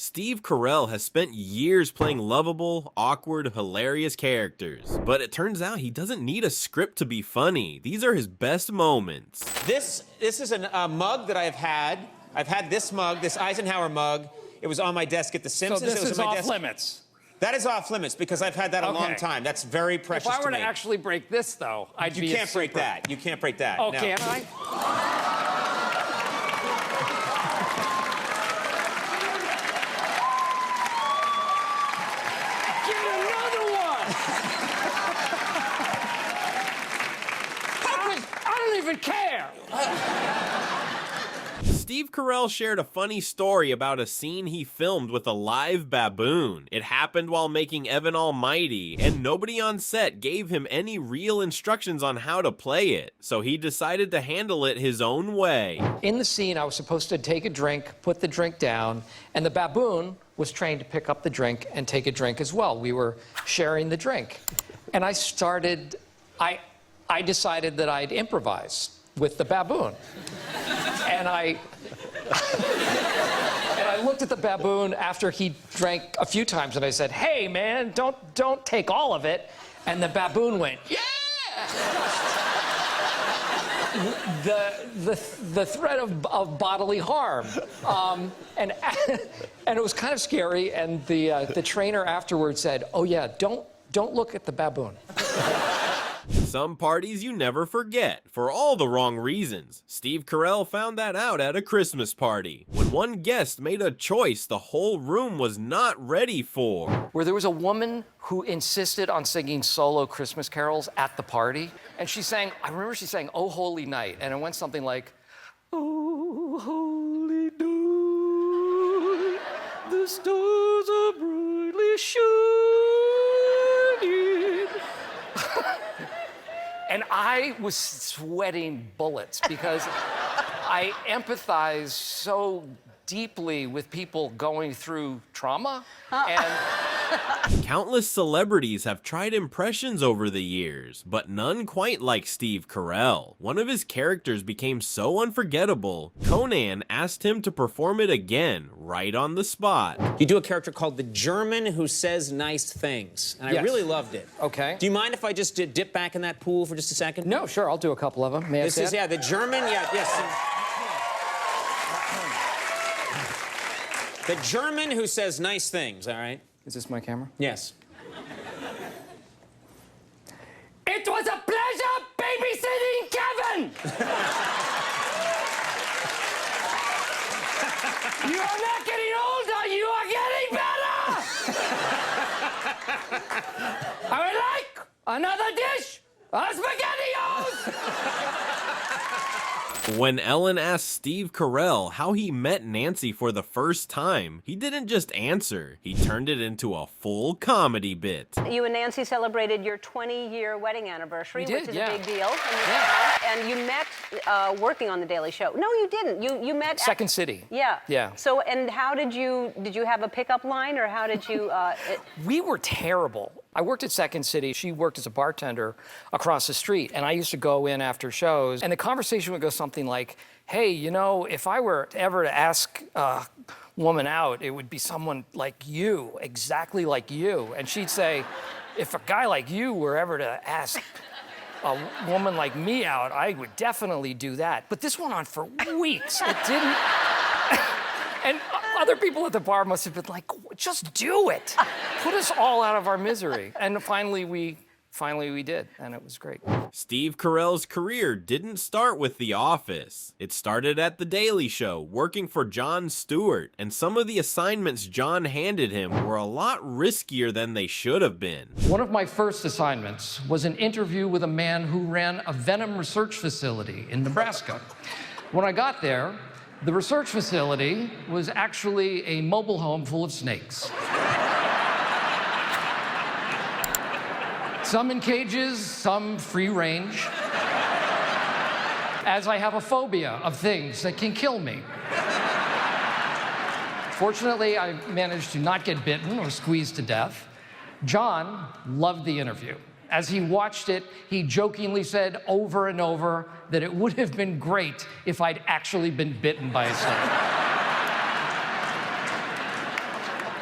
Steve Carell has spent years playing lovable, awkward, hilarious characters, but it turns out he doesn't need a script to be funny. These are his best moments. This is a mug that I've had. I've had this mug, this Eisenhower mug. It was on my desk at The Simpsons. So this it was is on my off desk. limits. That is off limits because I've had that a long time. That's very precious to me. If I were to actually break this, though, I'd be You can't break that. You can't break that. Oh, no. can't I? Get another one! I don't even care! Steve Carell shared a funny story about a scene he filmed with a live baboon. It happened while making Evan Almighty, and nobody on set gave him any real instructions on how to play it, so he decided to handle it his own way. In the scene, I was supposed to take a drink, put the drink down, and the baboon was trained to pick up the drink and take a drink as well. We were sharing the drink. And I decided that I'd improvise with the baboon. And I looked at the baboon after he drank a few times, and I said, "Hey, man, don't take all of it." And the baboon went, "Yeah!" the threat of bodily harm, and it was kind of scary. And the trainer afterwards said, "Oh yeah, don't look at the baboon." Some parties you never forget, for all the wrong reasons. Steve Carell found that out at a Christmas party, when one guest made a choice the whole room was not ready for. Where there was a woman who insisted on singing solo Christmas carols at the party, and I remember she sang "Oh Holy Night," and it went something like, "Oh holy night, the stars are brightly shining." And I was sweating bullets because I empathize so deeply with people going through trauma. And Countless celebrities have tried impressions over the years, but none quite like Steve Carell. One of his characters became so unforgettable, Conan asked him to perform it again, right on the spot. You do a character called the German who says nice things, and I really loved it. Okay. Do you mind if I just dip back in that pool for just a second? no, sure, I'll do a couple of them. May I This say is, it? yeah, the German, yes. The German who says nice things, all right? Is this my camera? Yes. It was a pleasure babysitting Kevin! You are not getting older, you are getting better! I would like another dish of SpaghettiOs! When Ellen asked Steve Carell how he met Nancy for the first time, he didn't just answer, he turned it into a full comedy bit. You and Nancy celebrated your 20-year wedding anniversary, We did, which is yeah. a big deal. Yeah. And you met working on The Daily Show. No, you didn't. You met Second City. Yeah. Yeah. So, and how did you have a pickup line, or how did you? We were terrible. I worked at Second City. She worked as a bartender across the street, and I used to go in after shows, and the conversation would go something like, "Hey, you know, if I were ever to ask a woman out, it would be someone like you, exactly like you." And she'd say, "If a guy like you were ever to ask a woman like me out, I would definitely do that." But this went on for weeks. It didn't. And other people at the bar must have been like, "Just do it. Put us all out of our misery." And finally we did, and it was great. Steve Carell's career didn't start with The Office. It started at The Daily Show, working for Jon Stewart, and some of the assignments Jon handed him were a lot riskier than they should have been. One of my first assignments was an interview with a man who ran a venom research facility in Nebraska. When I got there, the research facility was actually a mobile home full of snakes. Some in cages, some free range. As I have a phobia of things that can kill me. Fortunately, I managed to not get bitten or squeezed to death. John loved the interview. As he watched it, he jokingly said over and over that it would have been great if I'd actually been bitten by a snake.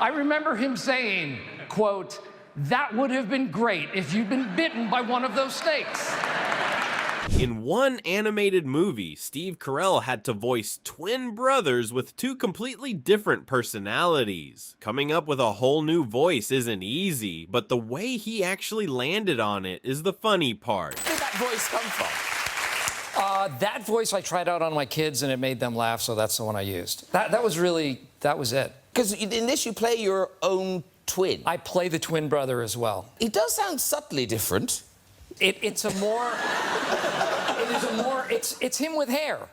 I remember him saying, quote, "That would have been great if you'd been bitten by one of those snakes." In one animated movie, Steve Carell had to voice twin brothers with two completely different personalities. Coming up with a whole new voice isn't easy, but the way he actually landed on it is the funny part. Where did that voice come from? That voice I tried out on my kids and it made them laugh, so that's the one I used. That was it. Because in this you play your own twin. I play the twin brother as well. He does sound subtly different. It's him with hair.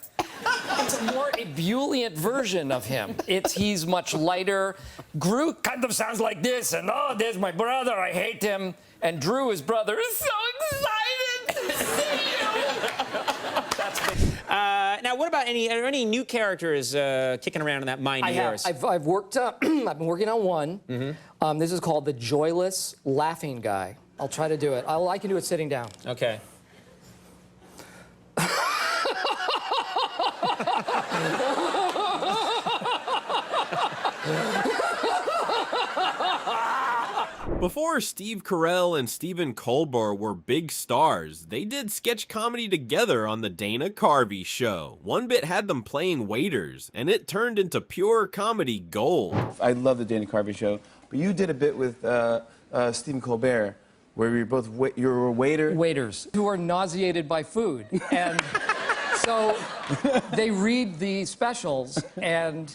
It's a more ebullient version of him. He's much lighter. Gru kind of sounds like this, and oh, there's my brother, I hate him. And Drew, his brother, is so excited to see you. Now, what about are there any new characters kicking around in that mind of yours? I've worked. I've been working on one. This is called the Joyless Laughing Guy. I'll try to do it. I can do it sitting down. Okay. Before Steve Carell and Stephen Colbert were big stars, they did sketch comedy together on the Dana Carvey show. One bit had them playing waiters, and it turned into pure comedy gold. I love the Dana Carvey show, but you did a bit with Stephen Colbert, where you were a waiter. Waiters who are nauseated by food. And so they read the specials and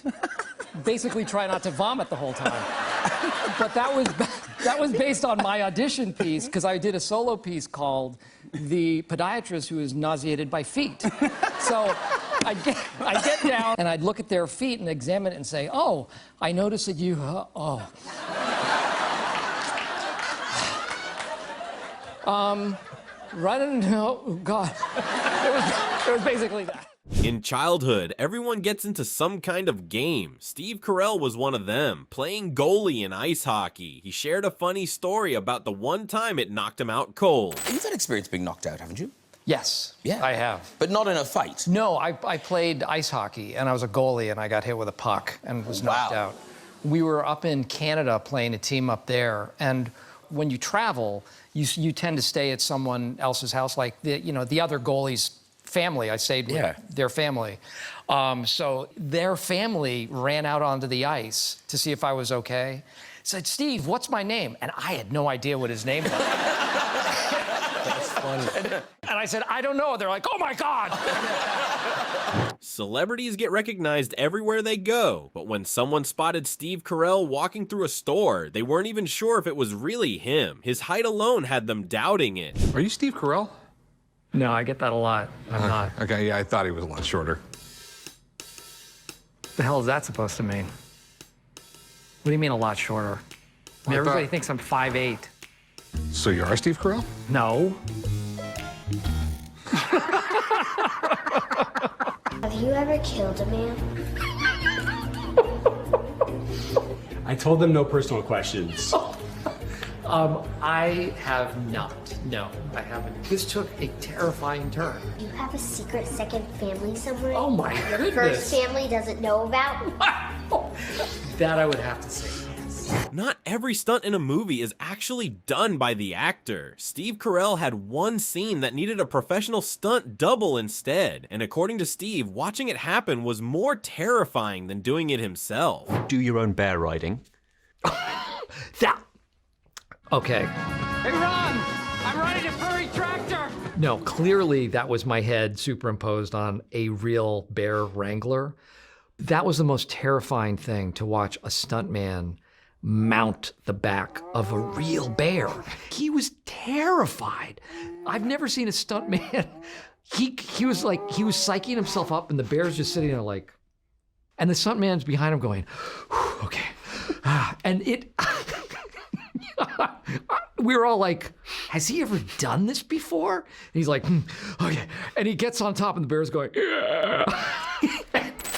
basically try not to vomit the whole time. But that was based on my audition piece, because I did a solo piece called The Podiatrist Who Is Nauseated by Feet. So I'd get down and I'd look at their feet and examine it and say, oh, I noticed that you, running, oh, God. It was basically that. In childhood, everyone gets into some kind of game. Steve Carell was one of them, playing goalie in ice hockey. He shared a funny story about the one time it knocked him out cold. You've had experience being knocked out, haven't you? Yes, Yeah. I have. But not in a fight. No, I played ice hockey, and I was a goalie, and I got hit with a puck and was knocked Wow. out. We were up in Canada playing a team up there, and when you travel, you tend to stay at someone else's house, like the other goalie's family. I stayed with their family. So their family ran out onto the ice to see if I was okay. Said, Steve, what's my name? And I had no idea what his name was. That's funny. And I said, I don't know. They're like, oh my God. Celebrities get recognized everywhere they go, but when someone spotted Steve Carell walking through a store, they weren't even sure if it was really him. His height alone had them doubting it. Are you Steve Carell? No, I get that a lot. I'm not. Okay, yeah, I thought he was a lot shorter. What the hell is that supposed to mean? What do you mean a lot shorter? I mean, everybody thinks I'm 5'8". So you are Steve Carell? No. Have you ever killed a man? I told them no personal questions. I have not. No, I haven't. This took a terrifying turn. Do you have a secret second family somewhere? Oh my Your goodness. first family doesn't know about? That I would have to say yes. Not every stunt in a movie is actually done by the actor. Steve Carell had one scene that needed a professional stunt double instead, and according to Steve, watching it happen was more terrifying than doing it himself. Do your own bear riding. Okay. Hey, Ron, I'm riding a furry tractor. No, clearly that was my head superimposed on a real bear wrangler. That was the most terrifying thing, to watch a stuntman mount the back of a real bear. He was terrified. I've never seen a stuntman. He was psyching himself up, and the bear's just sitting there like, and the stuntman's behind him going, okay. And it, we were all like, has he ever done this before? And he's like, okay. And he gets on top, and the bear's going, yeah.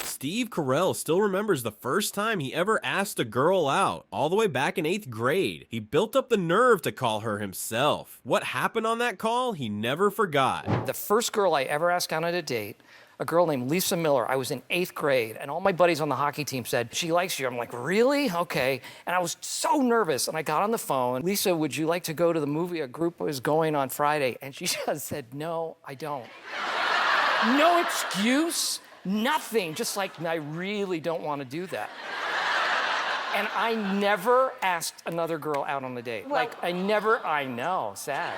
Steve Carell still remembers the first time he ever asked a girl out, all the way back in 8th grade. He built up the nerve to call her himself. What happened on that call, he never forgot. The first girl I ever asked out on a date, a girl named Lisa Miller. I was in 8th grade, and all my buddies on the hockey team said, she likes you. I'm like, really? Okay. And I was so nervous, and I got on the phone. Lisa, would you like to go to the movie a group was going on Friday? And she just said, no, I don't. No excuse, nothing. Just like, I really don't want to do that. And I never asked another girl out on a date. Well, I know, sad.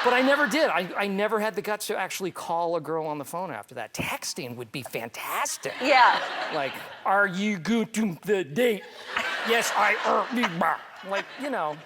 But I never did. I never had the guts to actually call a girl on the phone after that. Texting would be fantastic. Yeah. Like, are you going to the date? Yes, I are. Like, you know.